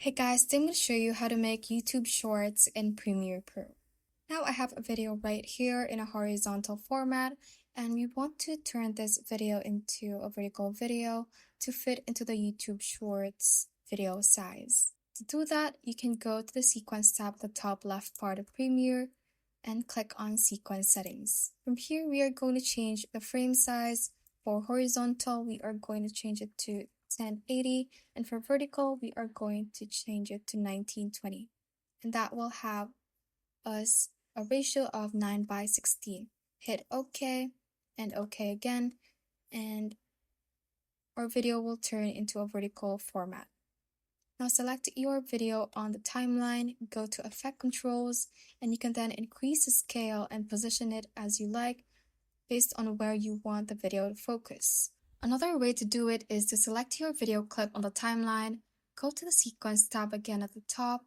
Hey guys, today I'm going to show you how to make YouTube Shorts in Premiere Pro. Now I have a video right here in a horizontal format, and we want to turn this video into a vertical video to fit into the YouTube Shorts video size. To do that, you can go to the Sequence tab at the top left part of Premiere and click on Sequence Settings. From here, we are going to change the frame size. For horizontal, we are going to change it to 1080, and for vertical, we are going to change it to 1920. And that will have us a ratio of 9:16. Hit OK and OK again, and our video will turn into a vertical format. Now select your video on the timeline, go to Effect Controls, and you can then increase the scale and position it as you like based on where you want the video to focus. Another way to do it is to select your video clip on the timeline, go to the Sequence tab again at the top,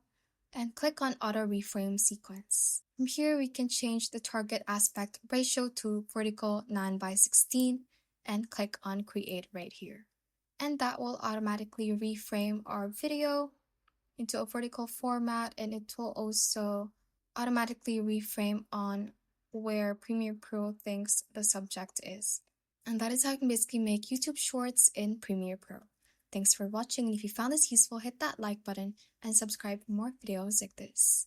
and click on Auto Reframe Sequence. From here, we can change the target aspect ratio to vertical 9:16 and click on Create right here. And that will automatically reframe our video into a vertical format, and it will also automatically reframe on where Premiere Pro thinks the subject is. And that is how you can basically make YouTube Shorts in Premiere Pro. Thanks for watching, and if you found this useful, hit that like button and subscribe for more videos like this.